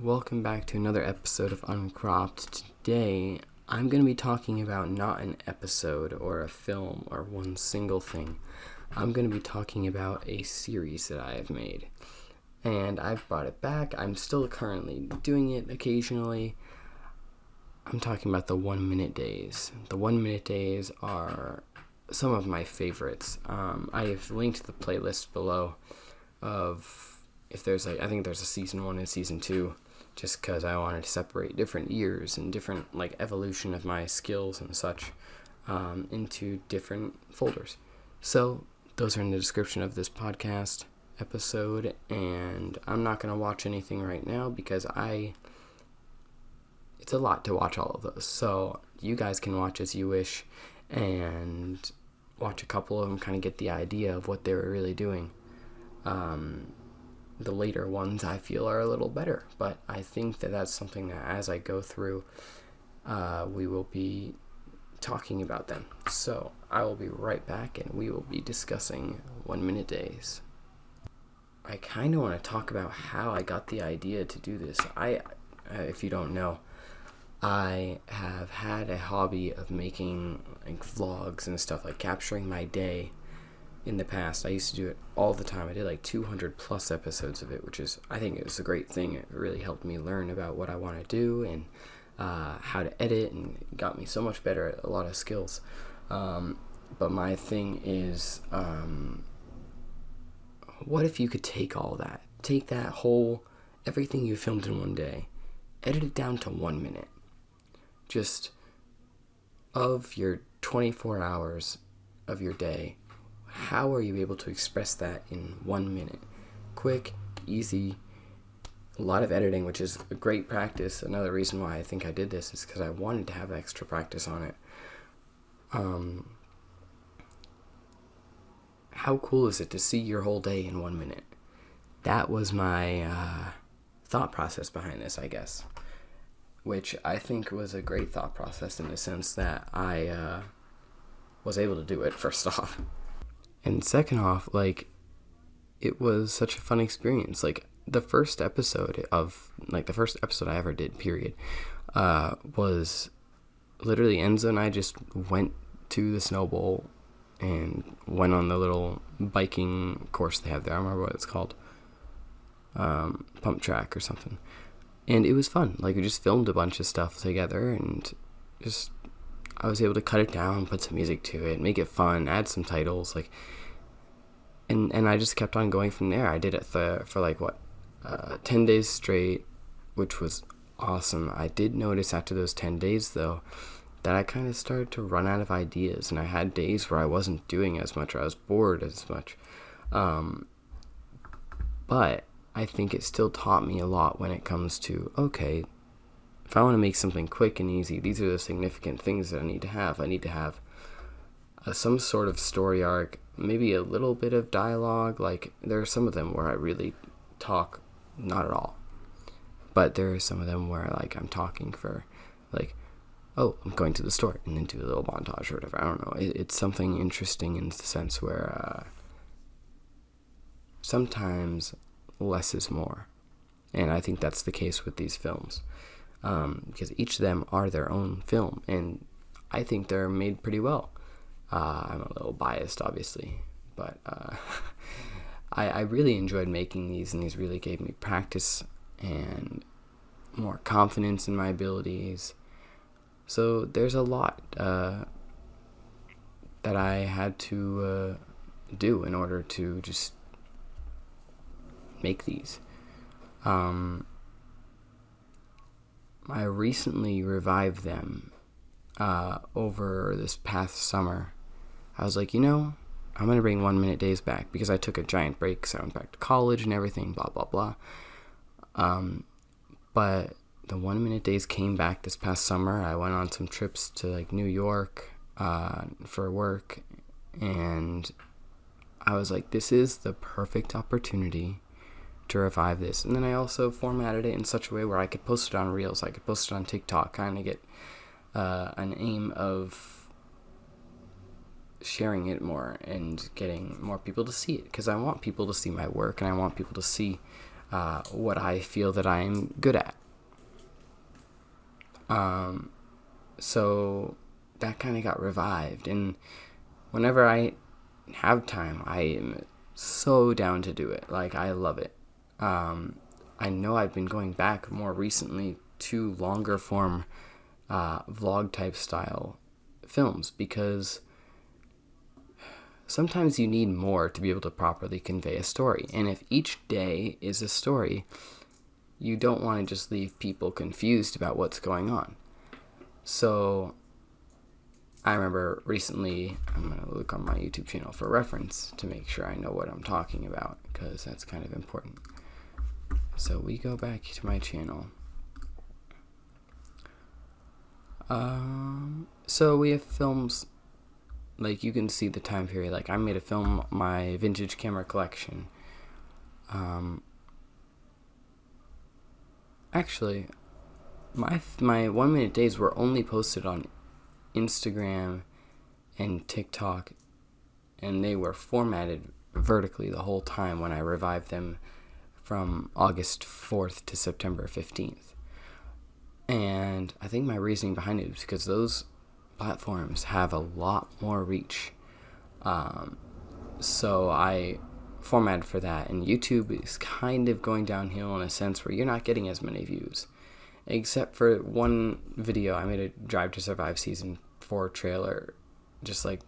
Welcome back to another episode of Uncropped. Today, I'm going to be talking about not an episode or a film or one single thing. I'm going to be talking about a series that I have made. And I've brought it back. I'm still currently doing it occasionally. I'm talking about the 1 Minute Days. The 1 Minute Days are some of my favorites. I have linked the playlist below of if there's I think there's a season 1 and season 2, just because I wanted to separate different years and different evolution of my skills and such into different folders. So those are in the description of this podcast episode, and I'm not going to watch anything right now because it's a lot to watch all of those. So you guys can watch as you wish and watch a couple of them, kind of get the idea of what they were really doing. The later ones I feel are a little better, but I think that that's something that as I go through, we will be talking about them. So I will be right back and we will be discussing 1 Minute Days. I kind of want to talk about how I got the idea to do this. If you don't know, I have had a hobby of making vlogs and stuff, capturing my day. In the past, I used to do it all the time. I did 200 plus episodes of it, which is, I think it was a great thing. It really helped me learn about what I want to do and how to edit, and got me so much better at a lot of skills. But my thing is, what if you could take that whole, everything you filmed in one day, edit it down to 1 minute, just of your 24 hours of your day. How are you able to express that in 1 minute? Quick, easy, a lot of editing, which is a great practice. Another reason why I think I did this is because I wanted to have extra practice on it. How cool is it to see your whole day in 1 minute? That was my thought process behind this, I guess. Which I think was a great thought process in the sense that I was able to do it, first off. And second off, it was such a fun experience. The first episode I ever did, period, was literally Enzo and I just went to the Snow Bowl and went on the little biking course they have there. I don't remember what it's called. Pump track or something. And it was fun. We just filmed a bunch of stuff together, and I was able to cut it down, put some music to it, make it fun, add some titles, and I just kept on going from there. I did it for 10 days straight, which was awesome. I did notice after those 10 days, though, that I kind of started to run out of ideas, and I had days where I wasn't doing as much, or I was bored as much. But I think it still taught me a lot when it comes to, okay, if I want to make something quick and easy, these are the significant things that I need to have. I need to have some sort of story arc, maybe a little bit of dialogue. There are some of them where I really talk not at all. But there are some of them where, I'm talking for, oh, I'm going to the store, and then do a little montage or whatever. I don't know. It's something interesting in the sense where sometimes less is more. And I think that's the case with these films. Because each of them are their own film, and I think they're made pretty well. I'm a little biased, obviously, but I really enjoyed making these, and these really gave me practice and more confidence in my abilities. So there's a lot that I had to do in order to just make these. I recently revived them over this past summer. I was like, I'm going to bring 1 Minute Days back because I took a giant break, so I went back to college and everything, blah, blah, blah. But the 1 Minute Days came back this past summer. I went on some trips to New York for work, and I was like, this is the perfect opportunity to revive this. And then I also formatted it in such a way where I could post it on Reels, I could post it on TikTok, kind of get an aim of sharing it more and getting more people to see it, because I want people to see my work, and I want people to see what I feel that I'm good at. So that kind of got revived, and whenever I have time, I am so down to do it. Like, I love it. I know I've been going back more recently to longer form vlog type style films, because sometimes you need more to be able to properly convey a story. And if each day is a story, you don't want to just leave people confused about what's going on. So I remember recently, I'm going to look on my YouTube channel for reference to make sure I know what I'm talking about, because that's kind of important. So we go back to my channel. So we have films, like, you can see the time period. Like, I made a film, my vintage camera collection. Actually, my 1 minute days were only posted on Instagram and TikTok, and they were formatted vertically the whole time when I revived them from August 4th to September 15th. And I think my reasoning behind it is because those platforms have a lot more reach. So I formatted for that, and YouTube is kind of going downhill in a sense where you're not getting as many views. Except for one video, I made a Drive to Survive Season 4 trailer, just like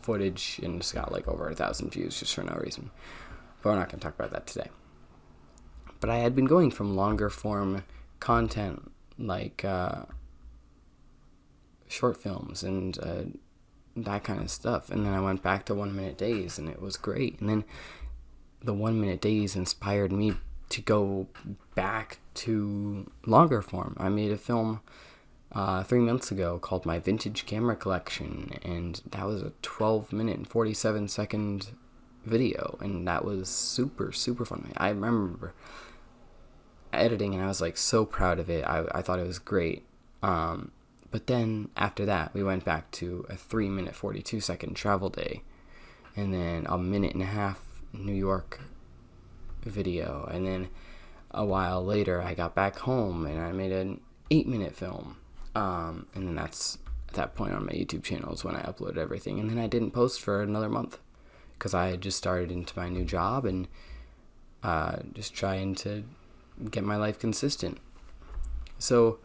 footage, and it's got like over 1,000 views just for no reason. But we're not going to talk about that today. But I had been going from longer form content, like short films and that kind of stuff. And then I went back to 1 minute days, and it was great. And then the 1 minute days inspired me to go back to longer form. I made a film 3 months ago called My Vintage Camera Collection, and that was a 12-minute and 47-second video, and that was super, super fun. I remember editing, and I was like so proud of it. I thought it was great. But then after that, we went back to a 3-minute 42-second travel day, and then a 1.5-minute New York video, and then a while later I got back home and I made an 8-minute film, and then that's at that point on my YouTube channel is when I uploaded everything. And then I didn't post for another month because I had just started into my new job and just trying to get my life consistent. So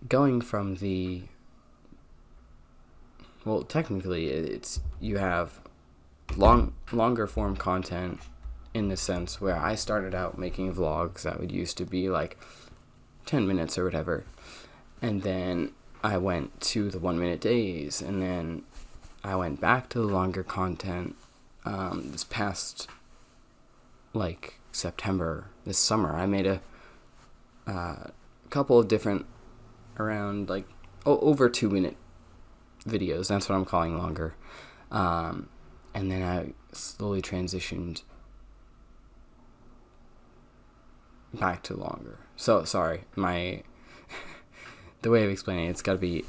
going from technically it's you have longer form content in the sense where I started out making vlogs that would used to be like 10 minutes or whatever, and then I went to the 1 minute days, and then I went back to the longer content this past like September, this summer. I made a couple of different around like over 2-minute videos. That's what I'm calling longer. And then I slowly transitioned back to longer. So sorry, the way of explaining it's got to be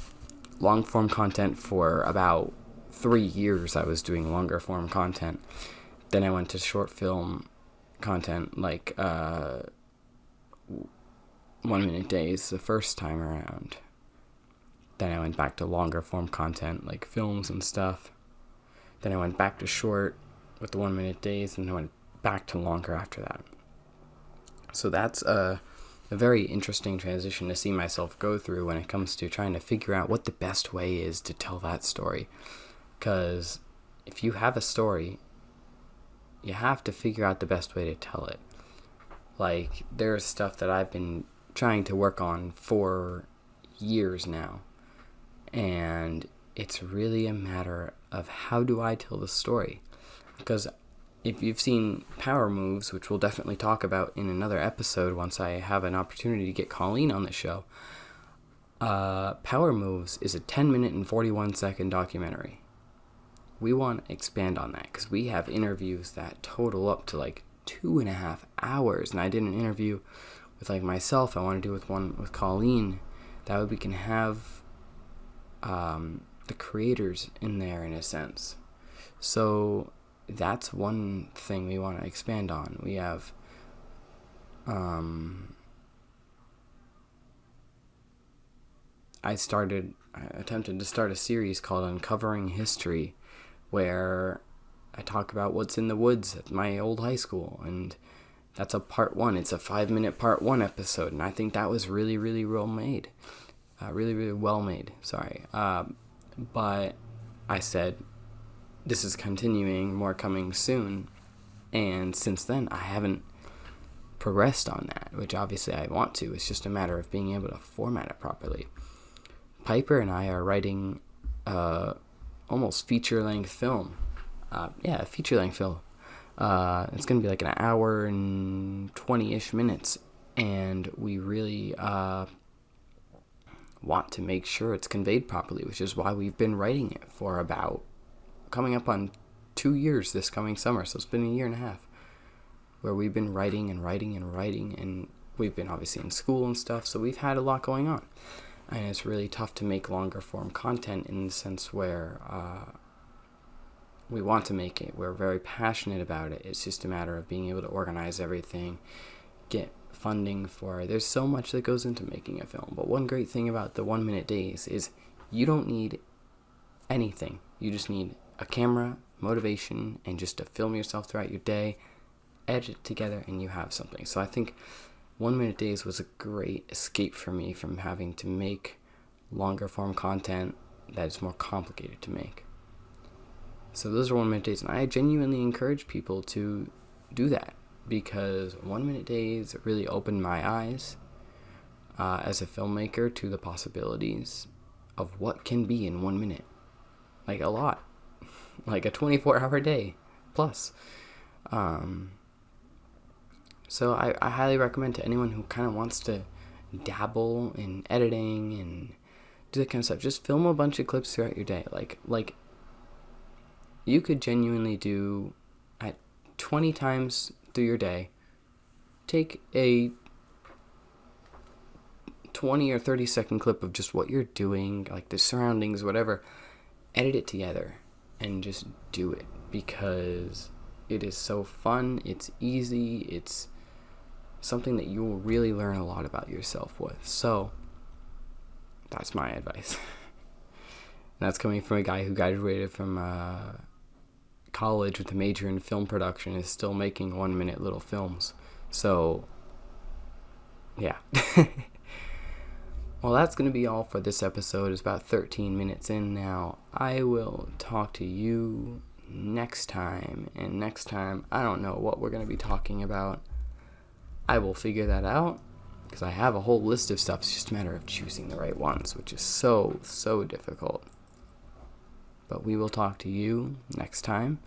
long form content. For about 3 years I was doing longer form content. Then I went to short film content, like 1 minute days the first time around. Then I went back to longer form content, like films and stuff. Then I went back to short with the 1 minute days, and I went back to longer after that. So that's a very interesting transition to see myself go through when it comes to trying to figure out what the best way is to tell that story. Because if you have a story, you have to figure out the best way to tell it. Like, there's stuff that I've been trying to work on for years now, and it's really a matter of how do I tell the story. Because if you've seen Power Moves, which we'll definitely talk about in another episode once I have an opportunity to get Colleen on the show, Power Moves is a 10-minute and 41-second documentary. We want to expand on that because we have interviews that total up to like 2.5 hours, and I did an interview with like myself. I want to do one with Colleen. That way we can have the creators in there in a sense. So that's one thing we want to expand on. We have I attempted to start a series called Uncovering History, where I talk about what's in the woods at my old high school, and that's a part 1. It's a 5-minute part 1 episode, and I think that was really, really well made. Really well made, sorry. But I said, this is continuing, more coming soon, and since then I haven't progressed on that, which obviously I want to. It's just a matter of being able to format it properly. Piper and I are writing almost feature-length film. A feature-length film. It's going to be like an hour and 20-ish minutes, and we really want to make sure it's conveyed properly, which is why we've been writing it for about coming up on 2 years this coming summer. So it's been a year and a half where we've been writing, and we've been obviously in school and stuff, so we've had a lot going on. And it's really tough to make longer form content in the sense where we want to make it. We're very passionate about it. It's just a matter of being able to organize everything, get funding for it. There's so much that goes into making a film. But one great thing about the 1 Minute Days is you don't need anything. You just need a camera, motivation, and just to film yourself throughout your day, edit it together, and you have something. So I think 1 Minute Days was a great escape for me from having to make longer form content that is more complicated to make. So those are 1 Minute Days, and I genuinely encourage people to do that, because 1 Minute Days really opened my eyes as a filmmaker to the possibilities of what can be in 1 minute. Like a lot. Like a 24-hour day plus. So I highly recommend to anyone who kind of wants to dabble in editing and do that kind of stuff, just film a bunch of clips throughout your day. Like you could genuinely do at 20 times through your day, take a 20 or 30 second clip of just what you're doing, like the surroundings, whatever, edit it together and just do it, because it is so fun, it's easy, it's something that you will really learn a lot about yourself with. So that's my advice. That's coming from a guy who graduated from college with a major in film production, is still making 1 minute little films. So yeah. Well, that's going to be all for this episode. It's about 13 minutes in now. I will talk to you next time. And next time, I don't know what we're going to be talking about. I will figure that out, because I have a whole list of stuff. It's just a matter of choosing the right ones, which is so difficult. But we will talk to you next time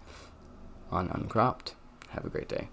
on Uncropped. Have a great day.